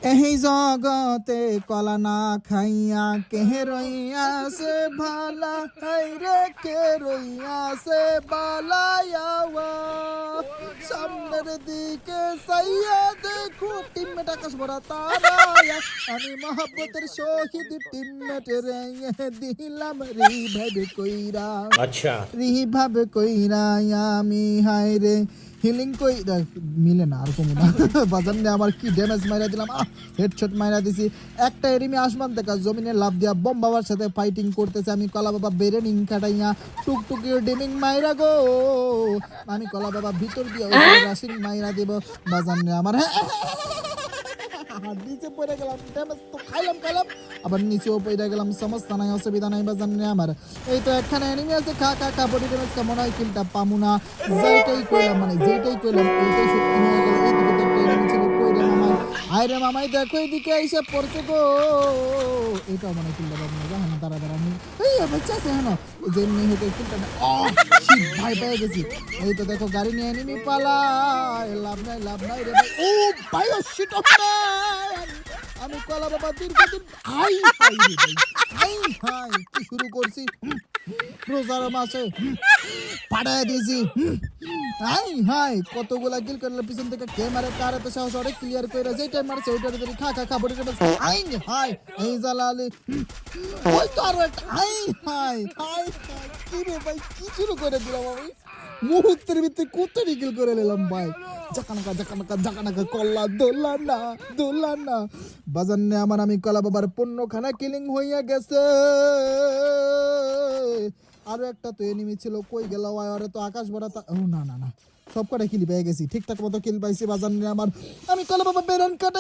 এই জগতে কলা না খাইয়া কে রইয়াছে ভালা, হাইরে কে রইয়াছে বালায়াওয়া। সামনের দিকে চাইয়া দেখো টিমমেট আকাশ ভরা তারায়া, আমি মহব্বতের শহীদ টিমমেট রে দিলাম রিভাইভ কইরা। আচ্ছা রিভাইভ কইরা আমি হাইরে হিলিং কই মিলে না আর কমু না বাজান নে আমার কি ড্যামেজ মাইরা দিলাম, হেডশট মাইরা দিছি। একটা এনিমি আসমান থেকে জমিনে লাফ দিয়া বম বাবার সাথে ফাইটিং করতেছে, আমি কলা বাবা বেরেনিং কাটাইয়া টুকটুকি ডিমিং মাইরা গো, আমি কলা বাবা ভিতর দিয়া রাশিং মাইরা দিব বাজান নে আমার। নিচে পড়ে গেলাম, ড্যামেজ তো খাইলাম আবার নিচেও পড়ে গেলাম, সমস্যা নাই অসুবিধা নাই বাজান নে আমার। এই তো একখানে এনিমি আছে, খা খা খা বডি ড্যামেজ কা মনে হয় কিলটা পামু না, যেটাই কইলাম ওইটাই সত্যি হয়ে গেল। এই দিকে একটা এনিমি ছিল, কই রে মামাই, আয় রে মামাই দেখো এদিকে এসে পড়ছে গো, এটাও মনে কিলটা পাবো না। জানো দাঁড়া আমি এই বাচ্চা আছে হ্যাঁ যেমনি হেঁটে কিলটা ভাই পেয়ে গেছি। এই তো দেখো গাড়ি নিয়ে এনিমি পালায়, লাভ নাই রে ভাই। ও ভাই ও শিট অফ আমি কলা বাবা দীর্ঘদিন হাই হাই রে ভাই, হাই কি শুরু করছি রোজার মাসে পাড়ায় দিয়েছি। হাই কতগুলা কিল করলে পিছন থেকে কে মারে কার এত সাহস, অনেক ক্লিয়ার করে যেটা মারছে ওইটার ধরে খা খা খা বডি ড্যামেজ। হাই এই জালালি ওই তো আরো একটা হাই কি রে ভাই কি শুরু করে দিলাম আমি মুহূর্তের ভিতরে কত কিল করে নিলাম ভাই। জাকানাকা কল্লা দোলানা বাজান নে আমার, আমি কলা বাবার পণ্যখানা কিলিং হইয়া গেছে। আরো একটা তো এনিমি ছিল, কই গেল আরে তো আকাশ ভরা ও না সব কটা কিল পেয়ে গেছি, ঠিকঠাক মতো কিল পাইছি বাজান নে আমার, আমি কলা বাবা বেরেন কাটাই।